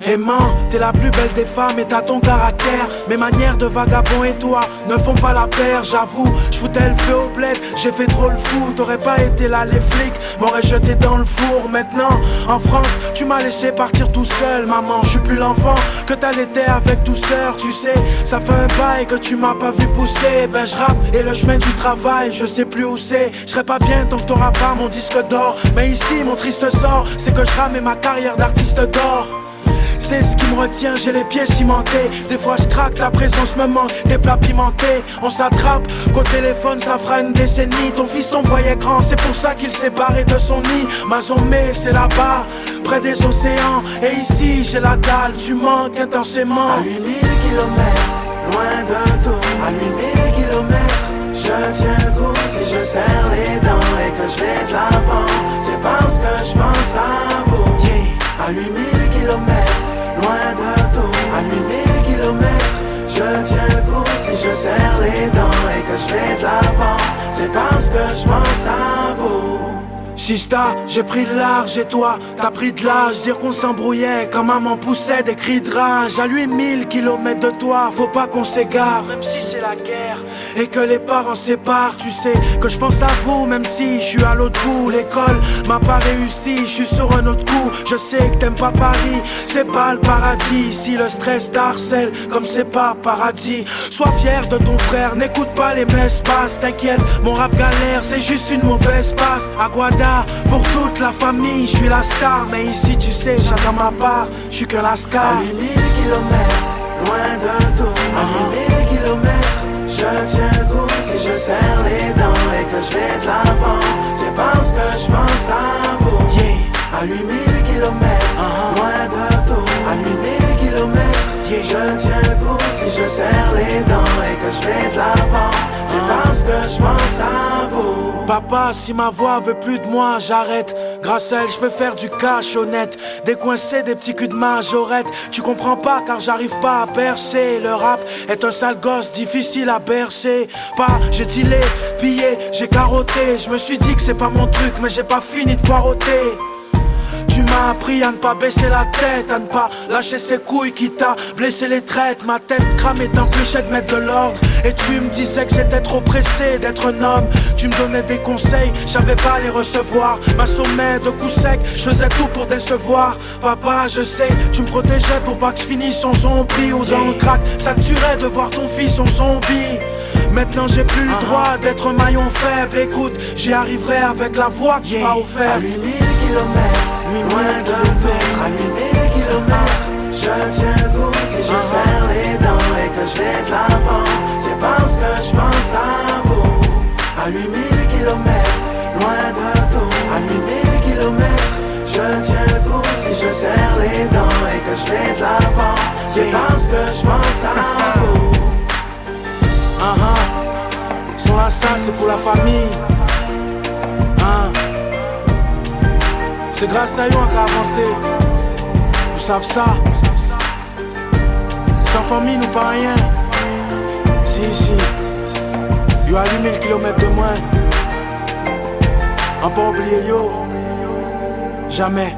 [SPEAKER 3] Aimant, t'es la plus belle des femmes et t'as ton caractère. Mes manières de vagabond et toi ne font pas la paire. J'avoue, j'foutais le feu au bled, j'ai fait trop le fou. T'aurais pas été là, les flics m'auraient jeté dans le four. Maintenant, en France, tu m'as laissé partir tout seul. Maman, je suis plus l'enfant que t'allaitais avec douceur. Tu sais, ça fait un bail que tu m'as pas vu pousser. Ben je rappe et le chemin du travail, je sais plus où c'est. Je serais pas bien tant que t'auras pas mon disque d'or. Mais ici, mon triste sort, c'est que je rame et ma carrière d'artiste d'or. C'est ce qui me retient, j'ai les pieds cimentés. Des fois je craque, la présence me manque. Des plats pimentés, on s'attrape. Qu'au téléphone ça fera une décennie. Ton fils t'en voyait grand, c'est pour ça qu'il s'est barré de son nid. Mazomé c'est là-bas, près des océans. Et ici j'ai la dalle, tu manques intensément.
[SPEAKER 2] À 8000 kilomètres, loin de tout. À 8000 kilomètres, je tiens le coup. Si je serre les dents et que je vais de l'avant, c'est parce que je pense à vous. Yeah. À 8000 kilomètres, loin de tout. À 8000 kilomètres, je tiens le coup. Si je serre les dents et que je vais de l'avant, c'est parce que je pense à vous.
[SPEAKER 3] Chista, j'ai pris de large et toi, t'as pris de l'âge. Dire qu'on s'embrouillait quand maman poussait des cris de rage. À 8000 kilomètres de toi, faut pas qu'on s'égare. Même si c'est la guerre et que les parents séparent, tu sais que je pense à vous. Même si je suis à l'autre bout, l'école m'a pas réussi, je suis sur un autre coup. Je sais que t'aimes pas Paris, c'est pas le paradis. Si le stress t'harcèle comme c'est pas paradis, sois fier de ton frère, n'écoute pas les messes basses. T'inquiète, mon rap galère, c'est juste une mauvaise passe. Aguada, pour toute la famille, je suis la star. Mais ici tu sais, j'attends ma part, je suis que la scar.
[SPEAKER 2] À 8000 kilomètres, loin de tout. À 8000 kilomètres, je tiens le coup. Si je serre les dents et que je vais de l'avant, c'est parce que je pense à vous. Yeah. À 8000 kilomètres, loin de tout. À 8000 kilomètres, yeah. Je tiens le coup. Si je serre les dents et que je vais de l'avant, c'est parce que je pense à vous.
[SPEAKER 3] Papa, si ma voix veut plus de moi, j'arrête. Grâce à elle, je peux faire du cash honnête. Décoincer des petits culs de majorette. Tu comprends pas car j'arrive pas à percer. Le rap est un sale gosse, difficile à bercer. Pas, j'ai dealé, pillé, j'ai carotté. Je me suis dit que c'est pas mon truc, mais j'ai pas fini de poireauter. Tu m'as appris à ne pas baisser la tête, à ne pas lâcher ses couilles qui t'a blessé les traites. Ma tête cramée t'empêchait de mettre de l'ordre. Et tu me disais que j'étais trop pressé d'être un homme. Tu me donnais des conseils, je savais pas les recevoir. M'assommais de coups secs, je faisais tout pour décevoir. Papa, je sais, tu me protégeais pour pas que je finisse en zombie. Ou dans le crack, ça te tuerait de voir ton fils en zombie. Maintenant j'ai plus le droit d'être un maillon faible. Écoute, j'y arriverai avec la voix que tu m'as offerte.
[SPEAKER 2] À 8000 kilomètres, loin de tout. À 8000 kilomètres, je tiens le coup. Si je serre les dents et que je vais de l'avant, c'est parce que je pense à vous. À 8000 kilomètres, loin de tout. À 8000 kilomètres, je tiens le coup. Si je serre les dents et que je vais de l'avant, c'est parce que je pense à vous.
[SPEAKER 3] Sont là, ça c'est pour la famille. C'est grâce à eux qu'on a avancé. Vous savez ça. Sans famille nous pas rien. Si. Yo à 8000 km de moins. On pas oublier yo. Jamais.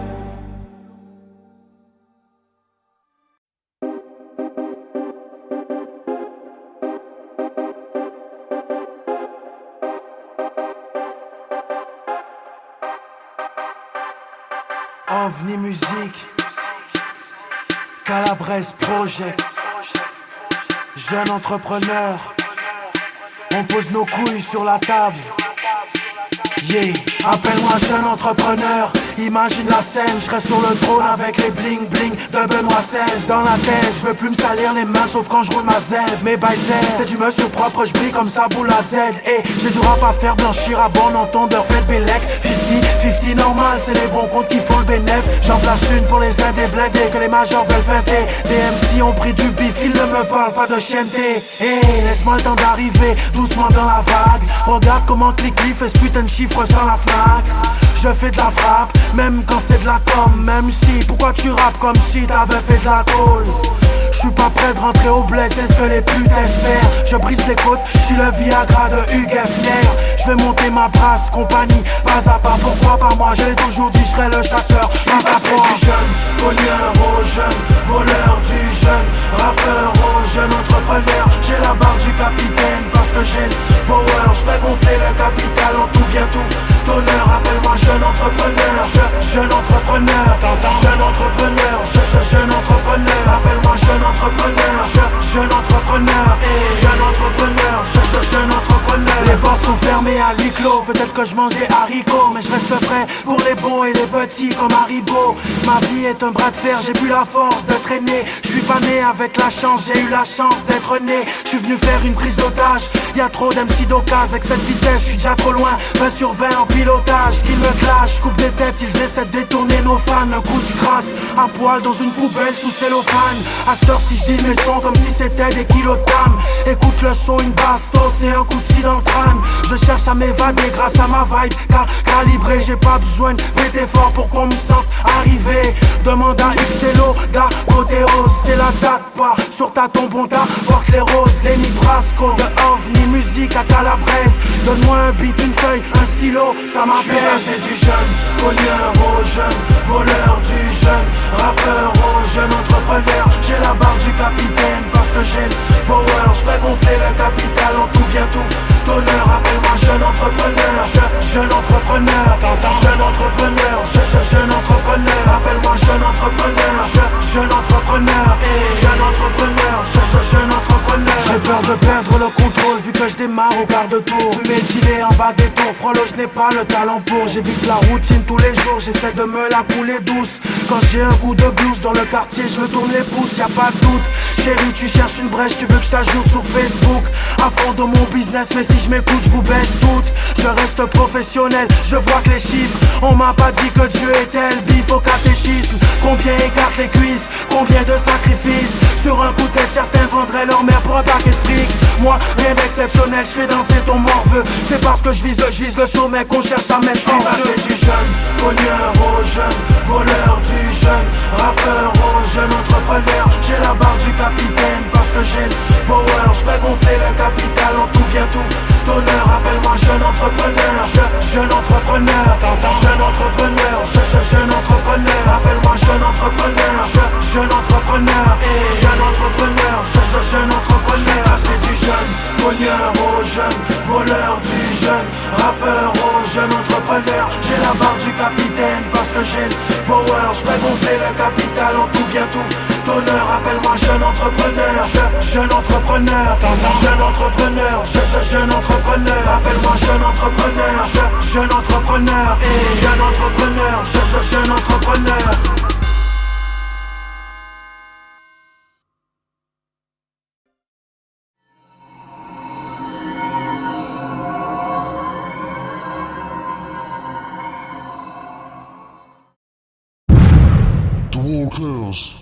[SPEAKER 3] OVNI Musique, Calabrese Project, jeune entrepreneur, on pose nos couilles sur la table. Yeah, appelle-moi jeune entrepreneur. Imagine la scène, je serai sur le trône avec les bling bling de Benoît XVI. Dans la tête, je veux plus me salir les mains sauf quand je roule ma Z. Mes baisers, c'est du monsieur propre, je brille comme ça boule à Z. Et j'ai du rap à faire blanchir à bon entendeur, fait le bélec. 50 normal, c'est les bons comptes qui font le bénéf. J'en place une pour les aides et blindés que les majors veulent fêter. Des MC ont pris du bif, qu'ils ne me parlent pas de chienneté. Hey, laisse-moi le temps d'arriver, doucement dans la vague. Regarde comment clic-clic fait ce putain de chiffre sans la Fnac. Je fais de la frappe, même quand c'est de la com. Même si, pourquoi tu rappes comme si t'avais fait de la tôle?
[SPEAKER 1] Je suis pas prêt de rentrer au bled, c'est ce que les putes espèrent. Je brise les côtes, je suis le Viagra de Hugues Hefner. Je vais monter ma brasse, compagnie, pas à pas, pourquoi pas moi? Je l'ai toujours dit, je serai le chasseur, pas à
[SPEAKER 2] C'est du jeune, cogneur au jeune, voleur du jeune, rappeur au jeune entrepreneur. J'ai la barre du capitaine parce que j'ai le power. Je fais gonfler le capital en tout bien tout d'honneur. Appelle-moi jeune entrepreneur, jeune entrepreneur, jeune entrepreneur, jeune entrepreneur. Appelle-moi jeune entrepreneur, jeune entrepreneur, jeune entrepreneur, jeune entrepreneur. Les portes sont fermées à huis clos, peut-être que je mange des haricots, mais je reste prêt pour les bons et les petits comme Haribo. Ma vie est un bras de fer, j'ai plus la force de traîner. Je suis pas né avec la chance, j'ai eu la chance d'être né. Je suis venu faire une prise d'otage, y'a trop d'MC d'occasion. Avec cette vitesse, je suis déjà trop loin, 20 sur 20 en pilotage. Qu'ils me clashent, coupe des têtes, ils essaient de détourner nos fans. Un coup de grâce, à poil dans une poubelle sous cellophane. À cette heure, si je dis mes sons comme si c'était des kilos de tam. Écoute le son, une bastos et un coup de scie dans le crâne. Je cherche à m'évader grâce à ma vibe calibrée. J'ai pas besoin de péter fort pour qu'on me sente arriver. Demande à XLO, d'apothéose, c'est la date pas. Sur ta tombe on t'apporte les roses. Lenny Brasco de OVNI, musique à Calabrese. Donne-moi un beat, une feuille, un stylo, ça m'appelle. C'est du jeune, cogneur au jeune, voleur du jeune, rappeur au jeune entrepreneur. J'ai la barre du capitaine parce que j'ai le power. Je fais gonfler le capital en tout bien tout d'honneur. Appelle-moi jeune entrepreneur, jeune entrepreneur, jeune entrepreneur, jeune entrepreneur. Appelle-moi jeune entrepreneur, jeune entrepreneur, jeune entrepreneur, jeune entrepreneur.
[SPEAKER 1] J'ai peur de perdre le contrôle vu que je démarre au quart de tour. Fumer le gilet en bas des tours, frollo je n'ai pas le talent pour. J'évite la routine tous les jours, j'essaie de me la couler douce. Quand j'ai un coup de blues dans le quartier, je me tourne les pouces, y'a pas de doute. Chérie, tu cherches une brèche, tu veux que je t'ajoute sur Facebook. À fond de mon business, mais si je m'écoute, je vous baisse toutes. Je reste professionnel, je vois que les chiffres. On m'a pas dit que Dieu était le bif au catéchisme. Combien écartent les cuisses, combien de sacrifices. Sur un coup de tête, certains vendraient leur mère pour un paquet de fric. Moi, rien d'exceptionnel, je fais danser ton morveux. C'est parce que je vise le sommet qu'on cherche à mettre en jeu.
[SPEAKER 2] C'est du jeune, cogneur au jeune, voleur du jeune, rappeur au jeune entrepreneur. J'ai la barre du capitaine parce que j'ai le power. Je fais gonfler le capital en tout bien tout d'honneur. Appelle-moi jeune entrepreneur, jeune entrepreneur, jeune entrepreneur, jeune entrepreneur. Appelle-moi jeune entrepreneur, jeune entrepreneur, jeune entrepreneur, jeune entrepreneur. C'est du jeune, cogneur au jeune, voleur du jeune, rappeur au jeune entrepreneur. J'ai la barre du capitaine parce que j'ai le power. Je fais gonfler le capital en tout bien tout d'honneur. Appelle-moi jeune entrepreneur, jeune entrepreneur, jeune entrepreneur, jeune entrepreneur. Appelle-moi jeune entrepreneur, jeune entrepreneur, jeune entrepreneur, jeune entrepreneur.
[SPEAKER 7] Walkers.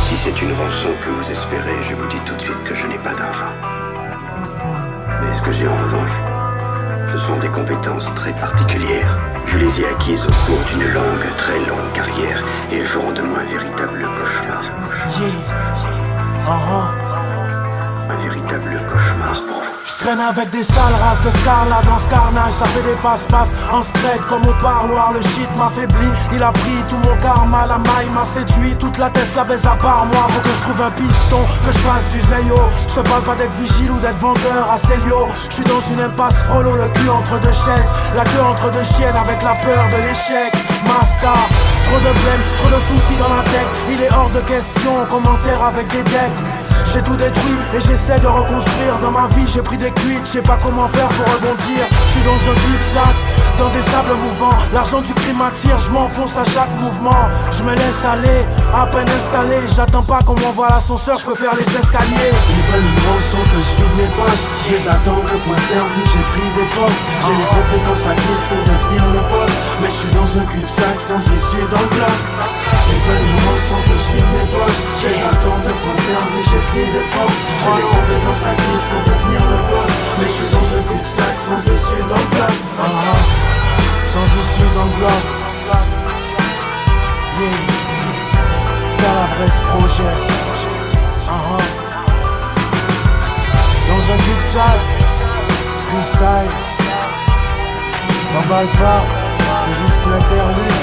[SPEAKER 8] Si c'est une rançon que vous espérez, je vous dis tout de suite que je n'ai pas d'argent. Mais ce que j'ai en revanche, ce sont des compétences très particulières. Je les ai acquises au cours d'une longue, très longue carrière, et elles feront de moi un véritable cauchemar. Un véritable cauchemar pour vous.
[SPEAKER 1] Je traîne avec des sales races de scarlat dans ce carnage. Ça fait des passe-passe en straight comme au parloir. Le shit m'affaiblit, il a pris tout mon karma. La maille m'a séduit, toute la tête la baise à part moi. Faut que je trouve un piston, que je fasse du zéyo. Je te parle pas d'être vigile ou d'être vendeur à Célio. Je suis dans une impasse frollo, le cul entre deux chaises. La queue entre deux chiennes avec la peur de l'échec. Masta, trop de blême, trop de soucis dans la tête. Il est hors de question, commentaire avec des dettes. J'ai tout détruit et j'essaie de reconstruire. Dans ma vie j'ai pris des cuites, je sais pas comment faire pour rebondir. Je suis dans un cul-de-sac, dans des sables mouvants. L'argent du crime m'attire, je m'enfonce à chaque mouvement. Je me laisse aller, à peine installé. J'attends pas qu'on m'envoie l'ascenseur, je peux faire les escaliers.
[SPEAKER 2] Ils veulent une rançon que je vide mes poches. Je les attends de point ferme vu que j'ai pris des forces. J'ai les compétences acquises pour devenir le boss. Mais je suis dans un cul-de-sac sans issue dans le bloc. Ils veulent une rançon que je vide mes poches. Je les attends de point ferme vu que j'ai pris
[SPEAKER 1] manquer de force. J'ai les compétences acquises pour devenir le boss. Mais je suis dans ce cul-de-sac sans issue dans le bloc. Sans issue dans le bloc. Yeah. Calabrese projet. Dans un cul-de-sac, freestyle. T'emballe pas, c'est juste l'interlude.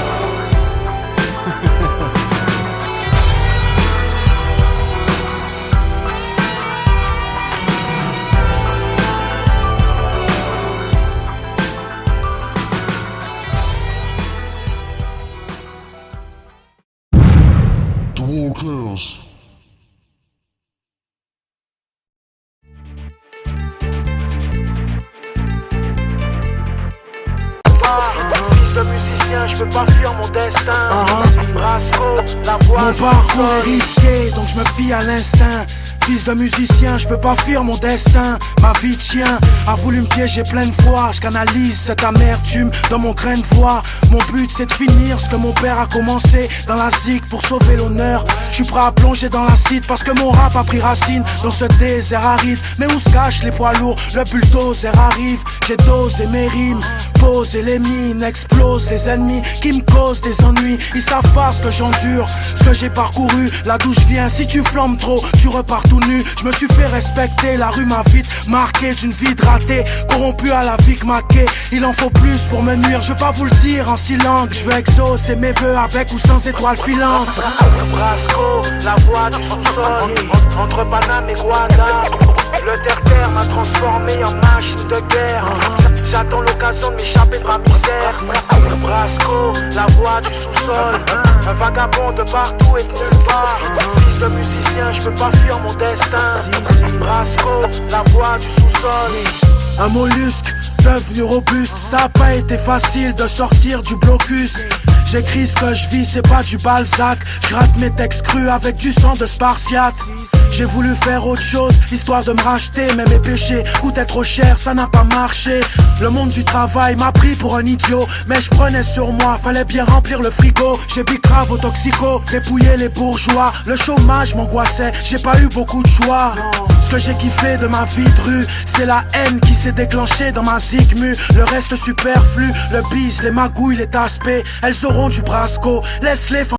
[SPEAKER 3] Fils de musicien, je peux pas fuir mon destin. Brasco, la voix.
[SPEAKER 1] Mon parcours est risqué, donc je me fie à l'instinct. Fils de musicien, je peux pas fuir mon destin. Ma vie de chien a voulu me piéger plein de fois. Je canalise cette amertume dans mon grain de voix. Mon but c'est de finir ce que mon père a commencé dans la zik pour sauver l'honneur. Je suis prêt à plonger dans l'acide parce que mon rap a pris racine dans ce désert aride. Mais où se cachent les poids lourds, le bulldozer arrive. J'ai dosé mes rimes, posé les mines, explose les ennemis qui me causent des ennuis. Ils savent pas ce que j'endure, ce que j'ai parcouru, là d'où je viens. Si tu flambes trop, tu repars tout nu. Je me suis fait respecter, la rue m'a vite marqué d'une vie de raté, corrompu à la vie que maquée. Il en faut plus pour me nuire, je veux pas vous le dire en silence. Je veux exaucer mes vœux avec ou sans étoiles filantes.
[SPEAKER 3] Brasco, la voix du sous-sol. Entre Paname et Guada, le terre-terre m'a transformé en machine de guerre. J'attends l'occasion de m'échapper de ma misère. Brasco, la voix du sous-sol. Un vagabond de partout et de nulle part. Fils de musicien, je peux pas fuir mon destin. Brasco, la voix du sous-sol.
[SPEAKER 1] Un mollusque devenu robuste, ça a pas été facile de sortir du blocus. J'écris ce que je vis, c'est pas du Balzac. Je gratte mes textes crus avec du sang de Spartiate. J'ai voulu faire autre chose, histoire de me racheter. Mais mes péchés coûtaient trop cher, ça n'a pas marché. Le monde du travail m'a pris pour un idiot. Mais je prenais sur moi, fallait bien remplir le frigo. J'ai bicrave au toxico, dépouillé les bourgeois. Le chômage m'angoissait, j'ai pas eu beaucoup de choix. Ce que j'ai kiffé de ma vie de rue, c'est la haine qui s'est déclenchée dans ma zigmu. Le reste superflu, le bise, les magouilles, les taspés, elles auront du Brasco. Laisse-les